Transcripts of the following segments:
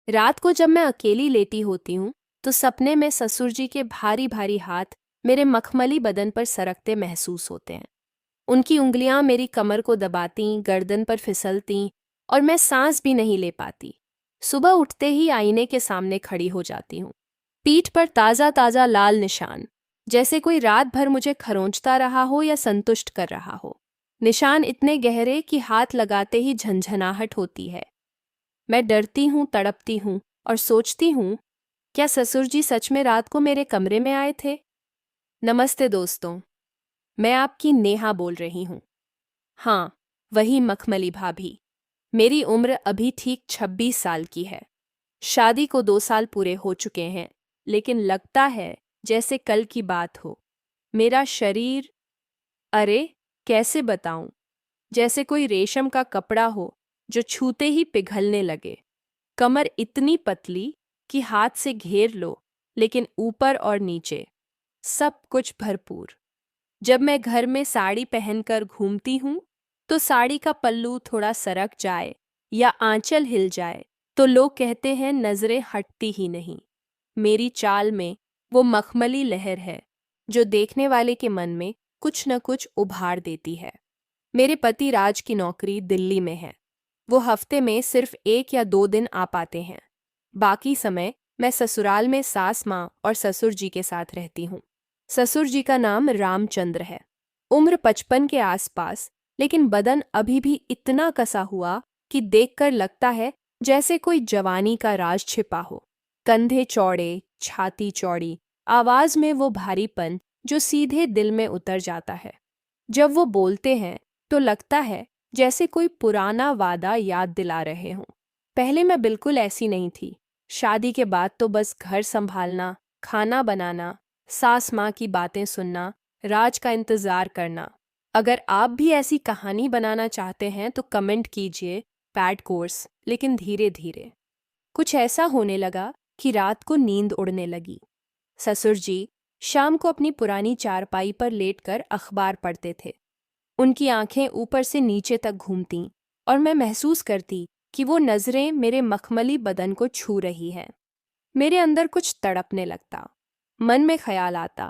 रात को जब मैं अकेली लेटी होती हूँ तो सपने में ससुर जी के भारी भारी हाथ मेरे मखमली बदन पर सरकते महसूस होते हैं। उनकी उंगलियां मेरी कमर को दबाती, गर्दन पर फिसलती और मैं सांस भी नहीं ले पाती। सुबह उठते ही आईने के सामने खड़ी हो जाती हूँ। पीठ पर ताज़ा ताज़ा लाल निशान, जैसे कोई रात भर मुझे खरोंचता रहा हो या संतुष्ट कर रहा हो। निशान इतने गहरे कि हाथ लगाते ही झंझनाहट होती है। मैं डरती हूँ, तड़पती हूँ और सोचती हूँ, क्या ससुर जी सच में रात को मेरे कमरे में आए थे? नमस्ते दोस्तों, मैं आपकी नेहा बोल रही हूँ। हाँ, वही मखमली भाभी। मेरी उम्र अभी ठीक 26 साल की है। शादी को 2 साल पूरे हो चुके हैं, लेकिन लगता है जैसे कल की बात हो। मेरा शरीर, अरे कैसे बताऊं, जैसे कोई रेशम का कपड़ा हो जो छूते ही पिघलने लगे। कमर इतनी पतली कि हाथ से घेर लो, लेकिन ऊपर और नीचे सब कुछ भरपूर। जब मैं घर में साड़ी पहनकर घूमती हूँ, तो साड़ी का पल्लू थोड़ा सरक जाए या आंचल हिल जाए तो लोग कहते हैं नजरें हटती ही नहीं। मेरी चाल में वो मखमली लहर है जो देखने वाले के मन में कुछ न कुछ उभार देती है। मेरे पति राज की नौकरी दिल्ली में है। वो हफ्ते में सिर्फ 1 या 2 दिन आ पाते हैं। बाकी समय मैं ससुराल में सास माँ और ससुर जी के साथ रहती हूँ। ससुर जी का नाम रामचंद्र है। उम्र 55 के आसपास, लेकिन बदन अभी भी इतना कसा हुआ कि देखकर लगता है जैसे कोई जवानी का राज छिपा हो। कंधे चौड़े, छाती चौड़ी, आवाज में वो भारीपन जो सीधे दिल में उतर जाता है। जब वो बोलते हैं तो लगता है जैसे कोई पुराना वादा याद दिला रहे हों। पहले मैं बिल्कुल ऐसी नहीं थी। शादी के बाद तो बस घर संभालना, खाना बनाना, सास माँ की बातें सुनना, राज का इंतजार करना। अगर आप भी ऐसी कहानी बनाना चाहते हैं तो कमेंट कीजिए, पैड कोर्स, लेकिन धीरे धीरे। कुछ ऐसा होने लगा कि रात को नींद उड़ने लगी। ससुर जी शाम को अपनी पुरानी चारपाई पर लेटकर अखबार पढ़ते थे। उनकी आंखें ऊपर से नीचे तक घूमतीं और मैं महसूस करती कि वो नजरें मेरे मखमली बदन को छू रही हैं। मेरे अंदर कुछ तड़पने लगता। मन में ख्याल आता,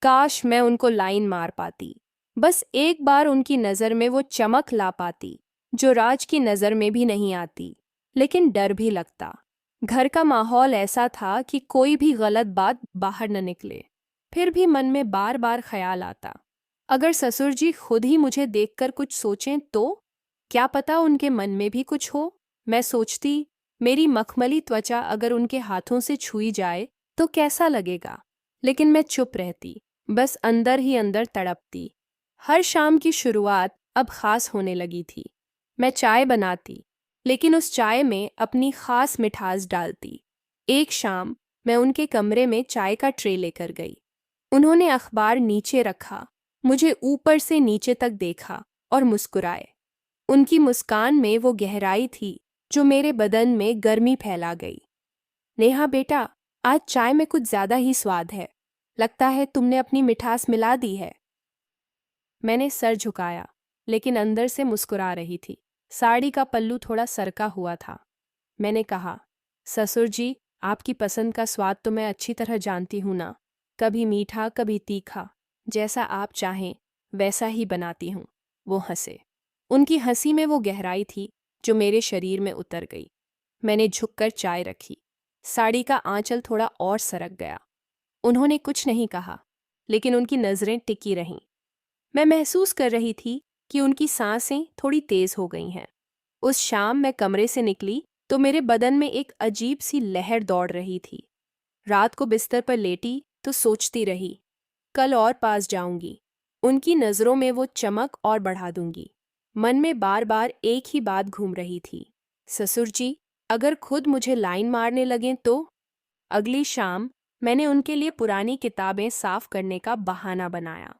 काश मैं उनको लाइन मार पाती। बस एक बार उनकी नज़र में वो चमक ला पाती जो राज की नज़र में भी नहीं आती। लेकिन डर भी लगता। घर का माहौल ऐसा था कि कोई भी गलत बात बाहर न निकले। फिर भी मन में बार बार ख्याल आता, अगर ससुर जी खुद ही मुझे देखकर कुछ सोचें तो? क्या पता उनके मन में भी कुछ हो। मैं सोचती, मेरी मखमली त्वचा अगर उनके हाथों से छुई जाए तो कैसा लगेगा। लेकिन मैं चुप रहती, बस अंदर ही अंदर तड़पती। हर शाम की शुरुआत अब खास होने लगी थी। मैं चाय बनाती, लेकिन उस चाय में अपनी खास मिठास डालती। एक शाम मैं उनके कमरे में चाय का ट्रे लेकर गई। उन्होंने अखबार नीचे रखा, मुझे ऊपर से नीचे तक देखा और मुस्कुराए। उनकी मुस्कान में वो गहराई थी जो मेरे बदन में गर्मी फैला गई। नेहा बेटा, आज चाय में कुछ ज्यादा ही स्वाद है। लगता है तुमने अपनी मिठास मिला दी है। मैंने सर झुकाया, लेकिन अंदर से मुस्कुरा रही थी। साड़ी का पल्लू थोड़ा सरका हुआ था। मैंने कहा, ससुर जी, आपकी पसंद का स्वाद तो मैं अच्छी तरह जानती हूँ ना। कभी मीठा, कभी तीखा, जैसा आप चाहें वैसा ही बनाती हूँ। वो हंसे। उनकी हंसी में वो गहराई थी जो मेरे शरीर में उतर गई। मैंने झुककर चाय रखी। साड़ी का आंचल थोड़ा और सरक गया। उन्होंने कुछ नहीं कहा, लेकिन उनकी नज़रें टिकी रहीं। मैं महसूस कर रही थी कि उनकी सांसें थोड़ी तेज हो गई हैं। उस शाम मैं कमरे से निकली तो मेरे बदन में एक अजीब सी लहर दौड़ रही थी। रात को बिस्तर पर लेटी तो सोचती रही, कल और पास जाऊंगी, उनकी नज़रों में वो चमक और बढ़ा दूंगी। मन में बार बार एक ही बात घूम रही थी, ससुर जी अगर खुद मुझे लाइन मारने लगें तो? अगली शाम मैंने उनके लिए पुरानी किताबें साफ करने का बहाना बनाया।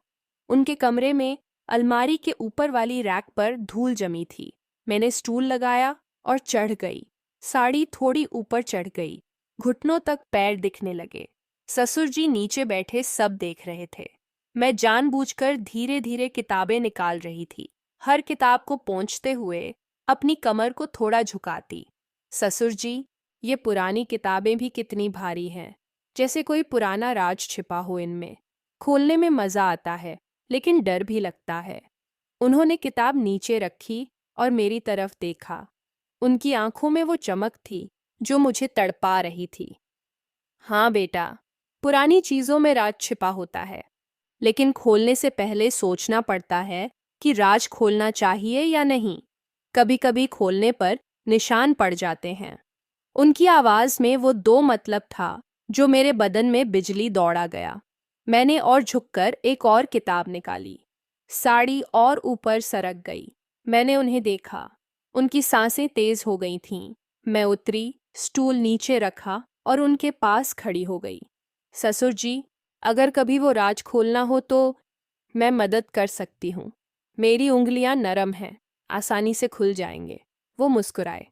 उनके कमरे में अलमारी के ऊपर वाली रैक पर धूल जमी थी। मैंने स्टूल लगाया और चढ़ गई। साड़ी थोड़ी ऊपर चढ़ गई। घुटनों तक पैर दिखने लगे। ससुर जी नीचे बैठे सब देख रहे थे। मैं जानबूझकर धीरे धीरे किताबें निकाल रही थी, हर किताब को पोंछते हुए अपनी कमर को थोड़ा झुकाती। ससुर जी, ये पुरानी किताबें भी कितनी भारी हैं, जैसे कोई पुराना राज छिपा हो इनमें। खोलने में मज़ा आता है, लेकिन डर भी लगता है। उन्होंने किताब नीचे रखी और मेरी तरफ देखा। उनकी आंखों में वो चमक थी जो मुझे तड़पा रही थी। हाँ बेटा, पुरानी चीज़ों में राज छिपा होता है, लेकिन खोलने से पहले सोचना पड़ता है कि राज खोलना चाहिए या नहीं। कभी कभी खोलने पर निशान पड़ जाते हैं। उनकी आवाज़ में वो दो मतलब था जो मेरे बदन में बिजली दौड़ा गया। मैंने और झुककर एक और किताब निकाली। साड़ी और ऊपर सरक गई। मैंने उन्हें देखा। उनकी सांसें तेज हो गई थीं। मैं उतरी, स्टूल नीचे रखा और उनके पास खड़ी हो गई। ससुर जी, अगर कभी वो राज खोलना हो तो मैं मदद कर सकती हूँ। मेरी उंगलियां नरम हैं, आसानी से खुल जाएंगे। वो मुस्कुराए।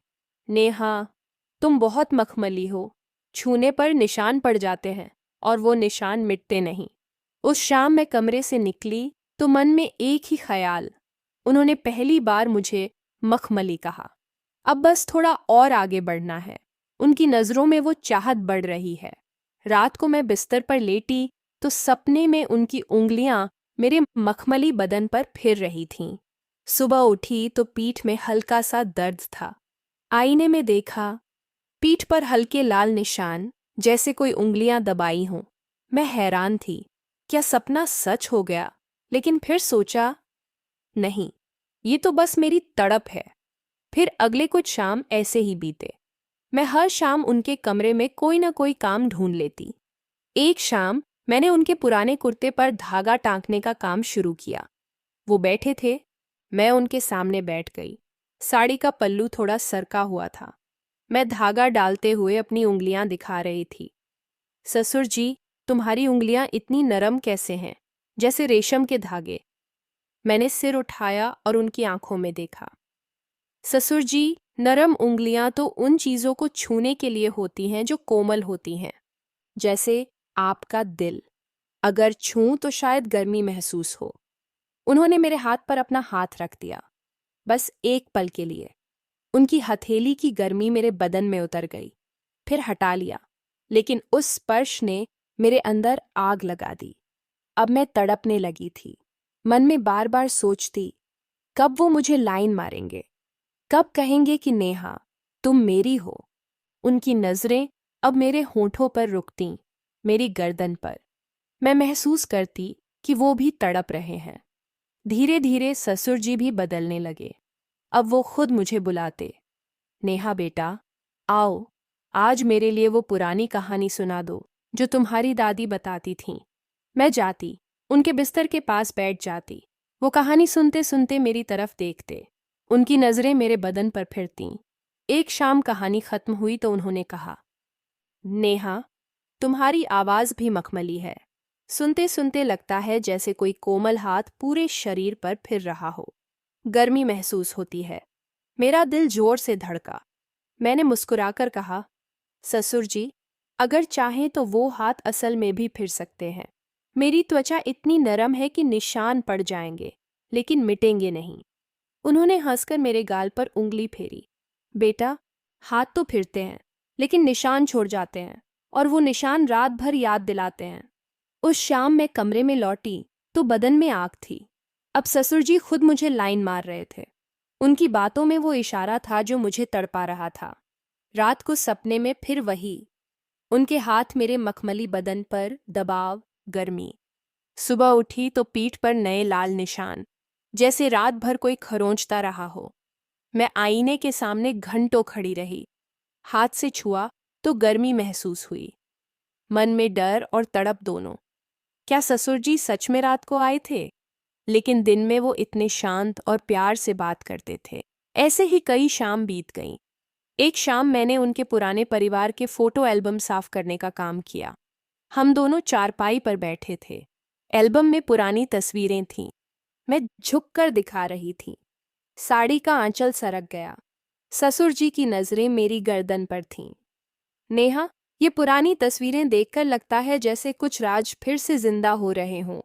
नेहा, तुम बहुत मखमली हो। छूने पर निशान पड़ जाते हैं और वो निशान मिटते नहीं। उस शाम मैं कमरे से निकली तो मन में एक ही ख्याल। उन्होंने पहली बार मुझे मखमली कहा। अब बस थोड़ा और आगे बढ़ना है। उनकी नज़रों में वो चाहत बढ़ रही है। रात को मैं बिस्तर पर लेटी तो सपने में उनकी उंगलियां मेरे मखमली बदन पर फिर रही थीं। सुबह उठी तो पीठ में हल्का सा दर्द था। आईने में देखा, पीठ पर हल्के लाल निशान, जैसे कोई उंगलियां दबाई हों। मैं हैरान थी, क्या सपना सच हो गया? लेकिन फिर सोचा, नहीं, ये तो बस मेरी तड़प है। फिर अगले कुछ शाम ऐसे ही बीते। मैं हर शाम उनके कमरे में कोई ना कोई काम ढूंढ लेती। एक शाम मैंने उनके पुराने कुर्ते पर धागा टांकने का काम शुरू किया। वो बैठे थे, मैं उनके सामने बैठ गई। साड़ी का पल्लू थोड़ा सरका हुआ था। मैं धागा डालते हुए अपनी उंगलियां दिखा रही थी। ससुर जी, तुम्हारी उंगलियां इतनी नरम कैसे हैं, जैसे रेशम के धागे। मैंने सिर उठाया और उनकी आंखों में देखा। ससुर जी, नरम उंगलियां तो उन चीज़ों को छूने के लिए होती हैं जो कोमल होती हैं, जैसे आपका दिल। अगर छूं तो शायद गर्मी महसूस हो। उन्होंने मेरे हाथ पर अपना हाथ रख दिया, बस एक पल के लिए। उनकी हथेली की गर्मी मेरे बदन में उतर गई। फिर हटा लिया, लेकिन उस स्पर्श ने मेरे अंदर आग लगा दी। अब मैं तड़पने लगी थी। मन में बार बार सोचती, कब वो मुझे लाइन मारेंगे, कब कहेंगे कि नेहा, तुम मेरी हो। उनकी नज़रें अब मेरे होंठों पर रुकतीं, मेरी गर्दन पर। मैं महसूस करती कि वो भी तड़प रहे हैं। धीरे धीरे ससुर जी भी बदलने लगे। अब वो खुद मुझे बुलाते। नेहा बेटा, आओ, आज मेरे लिए वो पुरानी कहानी सुना दो जो तुम्हारी दादी बताती थीं। मैं जाती, उनके बिस्तर के पास बैठ जाती। वो कहानी सुनते सुनते मेरी तरफ देखते। उनकी नज़रें मेरे बदन पर फिरतीं। एक शाम कहानी खत्म हुई तो उन्होंने कहा, नेहा, तुम्हारी आवाज़ भी मखमली है। सुनते सुनते लगता है जैसे कोई कोमल हाथ पूरे शरीर पर फिर रहा हो। गर्मी महसूस होती है। मेरा दिल जोर से धड़का। मैंने मुस्कुराकर कहा, ससुर जी, अगर चाहें तो वो हाथ असल में भी फिर सकते हैं। मेरी त्वचा इतनी नरम है कि निशान पड़ जाएंगे, लेकिन मिटेंगे नहीं। उन्होंने हंसकर मेरे गाल पर उंगली फेरी। बेटा, हाथ तो फिरते हैं, लेकिन निशान छोड़ जाते हैं, और वो निशान रात भर याद दिलाते हैं। उस शाम मैं कमरे में लौटी तो बदन में आग थी। अब ससुर जी खुद मुझे लाइन मार रहे थे। उनकी बातों में वो इशारा था जो मुझे तड़पा रहा था। रात को सपने में फिर वही, उनके हाथ मेरे मखमली बदन पर, दबाव, गर्मी। सुबह उठी तो पीठ पर नए लाल निशान, जैसे रात भर कोई खरोंचता रहा हो। मैं आईने के सामने घंटों खड़ी रही। हाथ से छुआ तो गर्मी महसूस हुई। मन में डर और तड़प दोनों। क्या ससुर जी सच में रात को आए थे? लेकिन दिन में वो इतने शांत और प्यार से बात करते थे। ऐसे ही कई शाम बीत गईं। एक शाम मैंने उनके पुराने परिवार के फोटो एल्बम साफ करने का काम किया। हम दोनों चारपाई पर बैठे थे। एल्बम में पुरानी तस्वीरें थीं। मैं झुककर दिखा रही थी। साड़ी का आंचल सरक गया। ससुर जी की नज़रें मेरी गर्दन पर थीं। नेहा, ये पुरानी तस्वीरें देखकर लगता है जैसे कुछ राज फिर से जिंदा हो रहे हों।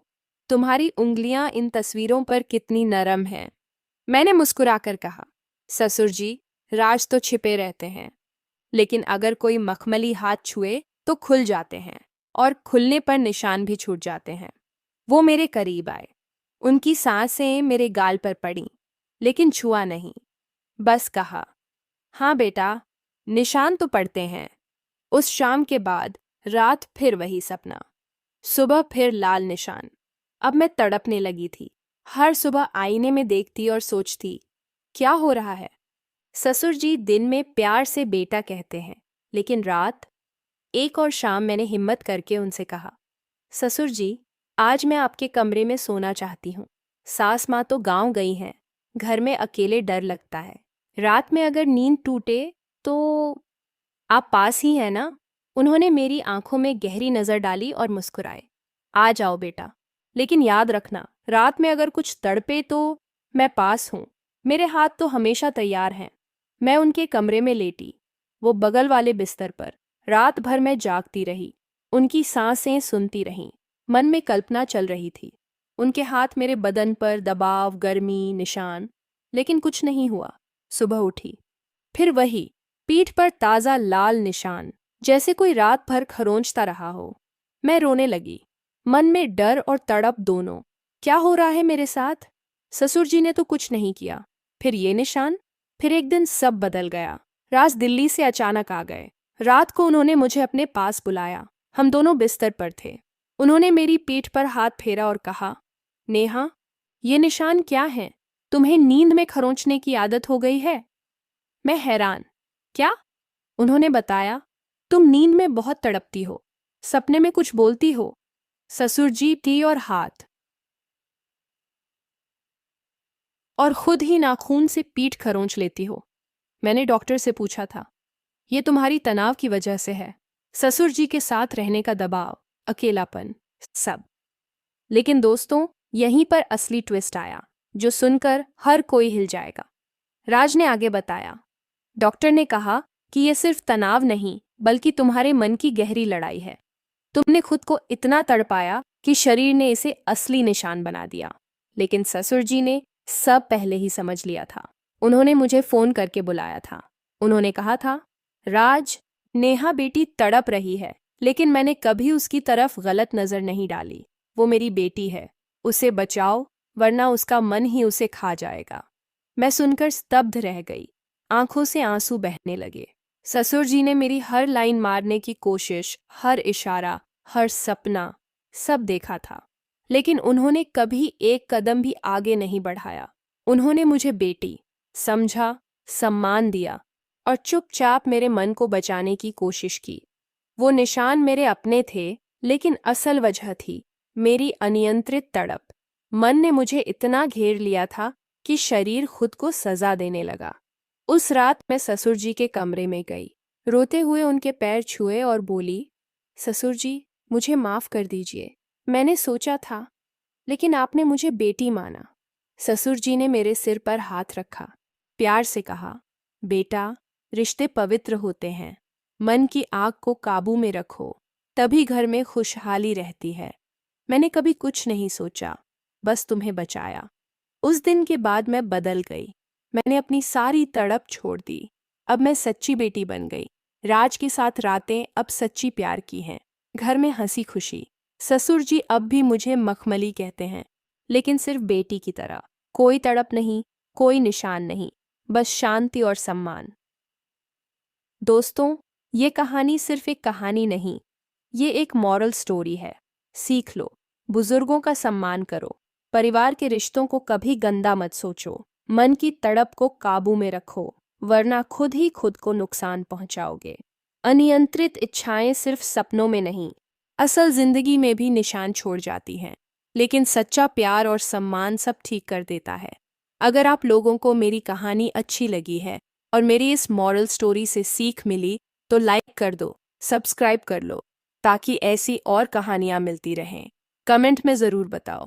तुम्हारी उंगलियां इन तस्वीरों पर कितनी नरम हैं। मैंने मुस्कुराकर कहा, ससुर जी, राज तो छिपे रहते हैं। लेकिन अगर कोई मखमली हाथ छुए तो खुल जाते हैं और खुलने पर निशान भी छूट जाते हैं। वो मेरे करीब आए। उनकी सांसें मेरे गाल पर पड़ीं, लेकिन छुआ नहीं। बस कहा, हाँ बेटा, निशान तो पड़ते हैं। उस शाम के बाद रात फिर वही सपना, सुबह फिर लाल निशान। अब मैं तड़पने लगी थी। हर सुबह आईने में देखती और सोचती, क्या हो रहा है? ससुर जी दिन में प्यार से बेटा कहते हैं, लेकिन रात। एक और शाम मैंने हिम्मत करके उनसे कहा, ससुर जी, आज मैं आपके कमरे में सोना चाहती हूँ। सास माँ तो गांव गई हैं, घर में अकेले डर लगता है। रात में अगर नींद टूटे तो आप पास ही हैं ना? उन्होंने मेरी आंखों में गहरी नजर डाली और मुस्कुराए। आ जाओ बेटा, लेकिन याद रखना, रात में अगर कुछ तड़पे तो मैं पास हूँ। मेरे हाथ तो हमेशा तैयार हैं। मैं उनके कमरे में लेटी, वो बगल वाले बिस्तर पर। रात भर मैं जागती रही, उनकी सांसें सुनती रही। मन में कल्पना चल रही थी, उनके हाथ मेरे बदन पर, दबाव, गर्मी, निशान। लेकिन कुछ नहीं हुआ। सुबह उठी, फिर वही, पीठ पर ताज़ा लाल निशान, जैसे कोई रात भर खरोंचता रहा हो। मैं रोने लगी, मन में डर और तड़प दोनों। क्या हो रहा है मेरे साथ? ससुर जी ने तो कुछ नहीं किया। फिर ये निशान। फिर एक दिन सब बदल गया। राज दिल्ली से अचानक आ गए। रात को उन्होंने मुझे अपने पास बुलाया। हम दोनों बिस्तर पर थे। उन्होंने मेरी पीठ पर हाथ फेरा और कहा, नेहा, ये निशान क्या है? तुम्हें नींद में खरोंचने की आदत हो गई है? मैं हैरान। क्या? उन्होंने बताया, तुम नींद में बहुत तड़पती हो, सपने में कुछ बोलती हो। ससुर जी टी और हाथ, और खुद ही नाखून से पीठ खरोंच लेती हो। मैंने डॉक्टर से पूछा था। ये तुम्हारी तनाव की वजह से है। ससुर जी के साथ रहने का दबाव, अकेलापन, सब। लेकिन दोस्तों, यहीं पर असली ट्विस्ट आया, जो सुनकर हर कोई हिल जाएगा। राज ने आगे बताया, डॉक्टर ने कहा कि यह सिर्फ तनाव नहीं, बल्कि तुम्हारे मन की गहरी लड़ाई है। तुमने खुद को इतना तड़पाया कि शरीर ने इसे असली निशान बना दिया। लेकिन ससुर जी ने सब पहले ही समझ लिया था। उन्होंने मुझे फोन करके बुलाया था। उन्होंने कहा था, राज, नेहा बेटी तड़प रही है, लेकिन मैंने कभी उसकी तरफ गलत नजर नहीं डाली। वो मेरी बेटी है, उसे बचाओ, वरना उसका मन ही उसे खा जाएगा। मैं सुनकर स्तब्ध रह गई। आंखों से आंसू बहने लगे। ससुर जी ने मेरी हर लाइन मारने की कोशिश, हर इशारा, हर सपना, सब देखा था। लेकिन उन्होंने कभी एक कदम भी आगे नहीं बढ़ाया। उन्होंने मुझे बेटी समझा, सम्मान दिया और चुपचाप मेरे मन को बचाने की कोशिश की। वो निशान मेरे अपने थे, लेकिन असल वजह थी मेरी अनियंत्रित तड़प। मन ने मुझे इतना घेर लिया था कि शरीर खुद को सजा देने लगा। उस रात मैं ससुर जी के कमरे में गई, रोते हुए उनके पैर छुए और बोली, ससुर जी, मुझे माफ कर दीजिए। मैंने सोचा था, लेकिन आपने मुझे बेटी माना। ससुर जी ने मेरे सिर पर हाथ रखा, प्यार से कहा, बेटा, रिश्ते पवित्र होते हैं। मन की आग को काबू में रखो, तभी घर में खुशहाली रहती है। मैंने कभी कुछ नहीं सोचा, बस तुम्हें बचाया। उस दिन के बाद मैं बदल गई। मैंने अपनी सारी तड़प छोड़ दी। अब मैं सच्ची बेटी बन गई। राज के साथ रातें अब सच्ची प्यार की हैं। घर में हंसी खुशी। ससुर जी अब भी मुझे मखमली कहते हैं, लेकिन सिर्फ बेटी की तरह। कोई तड़प नहीं, कोई निशान नहीं, बस शांति और सम्मान। दोस्तों, ये कहानी सिर्फ एक कहानी नहीं, ये एक मॉरल स्टोरी है। सीख लो, बुजुर्गों का सम्मान करो, परिवार के रिश्तों को कभी गंदा मत सोचो, मन की तड़प को काबू में रखो, वरना खुद ही खुद को नुकसान पहुंचाओगे। अनियंत्रित इच्छाएं सिर्फ सपनों में नहीं, असल जिंदगी में भी निशान छोड़ जाती हैं। लेकिन सच्चा प्यार और सम्मान सब ठीक कर देता है। अगर आप लोगों को मेरी कहानी अच्छी लगी है और मेरी इस मॉरल स्टोरी से सीख मिली, तो लाइक कर दो, सब्सक्राइब कर लो, ताकि ऐसी और कहानियाँ मिलती रहें। कमेंट में ज़रूर बताओ।